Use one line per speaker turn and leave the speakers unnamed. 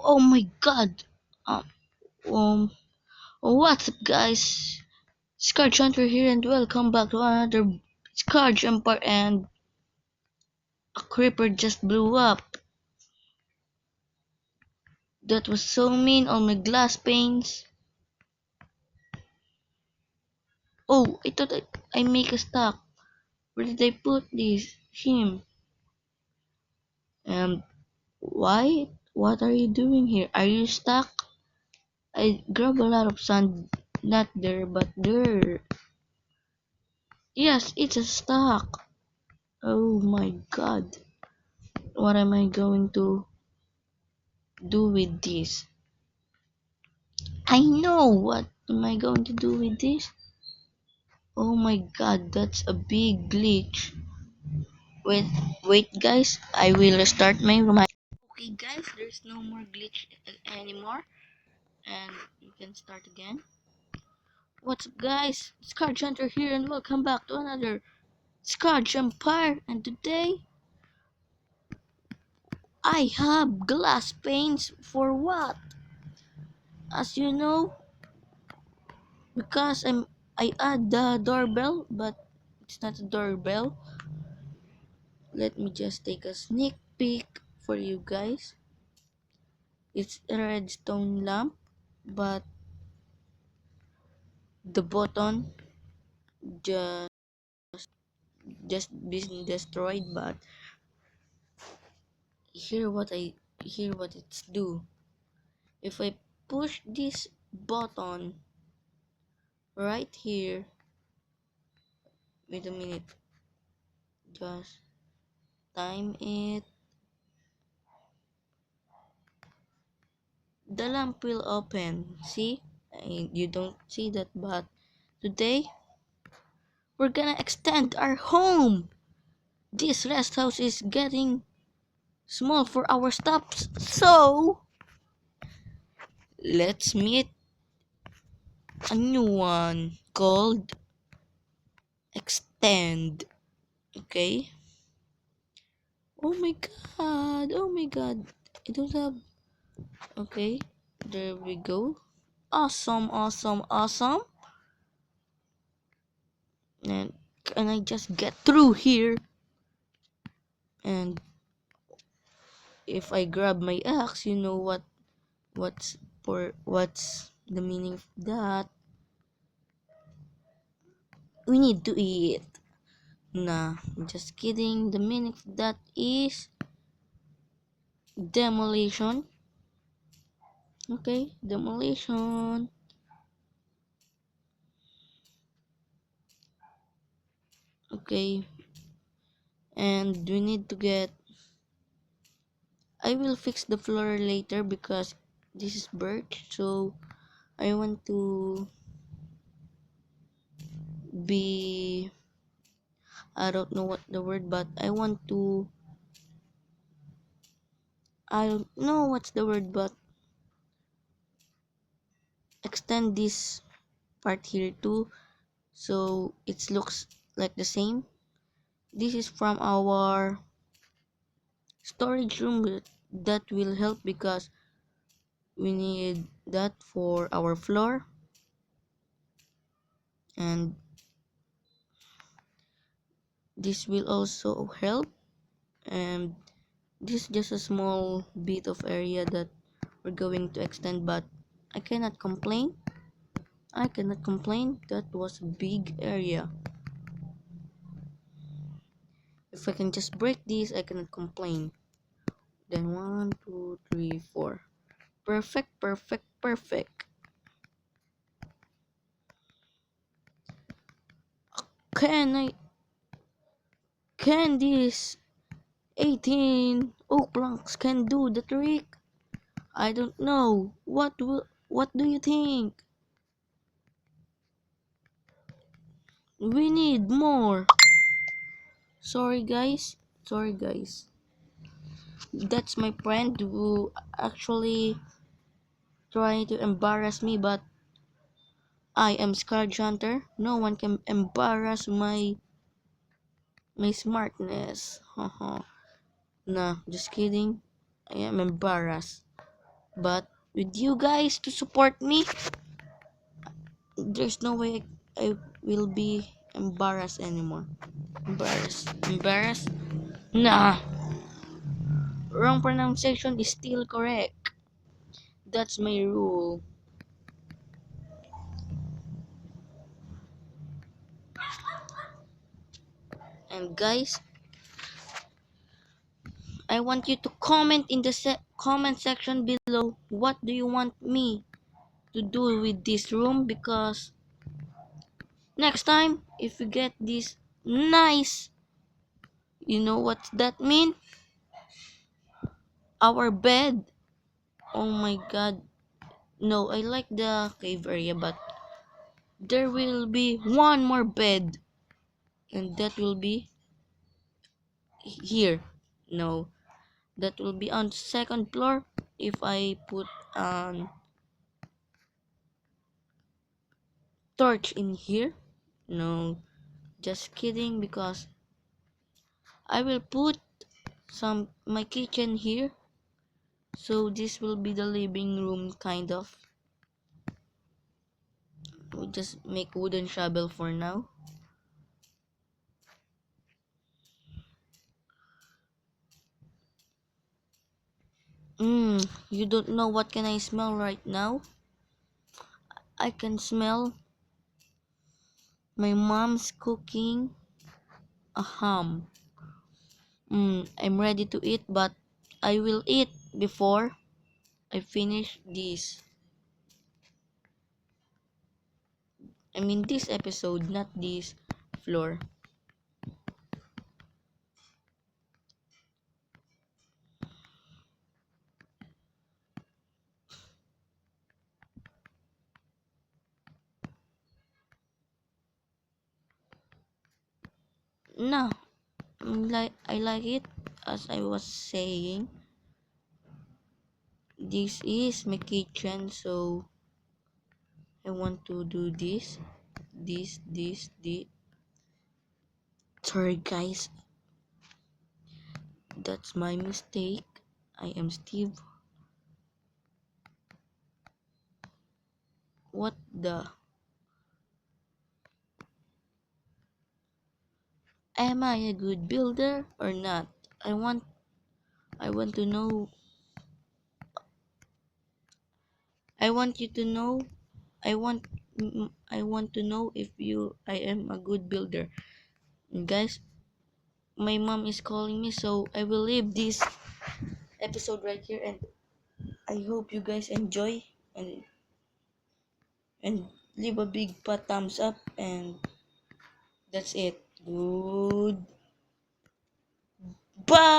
Oh my god. Um, um, what's up, guys? Scar Hunter here, and welcome back to another Scar Jumper. And a creeper just blew up. That was so mean on my glass panes. Oh, I thought I make a stack. Where did I put this? Him. And why? What are you doing here? Are you stuck? I grab a lot of sand. Not there, but there. Yes, it's a stack. Oh my god. What am I going to do with this? I know what am I going to do with this? Oh my god, that's a big glitch. Wait, wait guys, I will restart my room. Okay guys, there's no more glitch anymore. And you can start again. What's up guys? Scar Hunter here and welcome back to another Scar Empire. And today, I have glass panes for what? As you know, because I add the doorbell, but it's not a doorbell. Let me just take a sneak peek for you guys. It's a redstone lamp, but the button just been destroyed. But hear what it's do. If I push this button right here, wait a minute, just time it. The lamp will open. See? You don't see that, but today we're gonna extend our home. This rest house is getting small for our stops, so let's meet a new one called extend. Okay. Oh my god. Oh my god. I don't have. Okay. There we go. Awesome. Awesome. Awesome. And can I just get through here? And if I grab my axe, you know what's the meaning of that? We need to eat. Nah, just kidding. The meaning of that is demolition. Okay, demolition. Okay, and we need to get. I will fix the floor later because this is birch, so I want to be. I don't know what the word, but I want to. I don't know what's the word, but extend this part here too, so it looks like the same. This is from our storage room that will help because we need that for our floor, and this will also help. And this is just a small bit of area that we're going to extend, but I cannot complain. That was a big area. If I can just break this, I cannot complain. Then 1 2 3 4. Perfect, perfect, perfect. Can I can this 18 oak planks can do the trick? I don't know. What do you think? We need more. Sorry guys. Sorry guys. That's my friend who actually trying to embarrass me, but I am Scarred Hunter. No one can embarrass my smartness. Haha. Nah, just kidding. I am embarrassed. But with you guys to support me, there's no way I will be embarrassed anymore. Embarrassed? Nah, wrong pronunciation is still correct. That's my rule. And guys, I want you to comment in the comment section below what do you want me to do with this room, because next time if we get this nice, you know what that mean? Our bed. Oh my god. No, I like the cave area, but there will be one more bed, and that will be here. No, that will be on second floor if I put torch in here. No, just kidding, because I will put some my kitchen here, so this will be the living room kind of. We'll just make wooden shovel for now. You don't know what can I smell right now? I can smell my mom's cooking a ham. I'm ready to eat, but I will eat before I finish this. I mean this episode, not this floor. No, I like it. As I was saying, this is my kitchen, so I want to do this. Sorry guys, that's my mistake. I am Steve. What the? Am I a good builder or not? I want I want to know. I want you to know. I want I want to know if I am a good builder. And guys, my mom is calling me, so I will leave this episode right here, and I hope you guys enjoy, and leave a big fat thumbs up, and that's it. Good bye.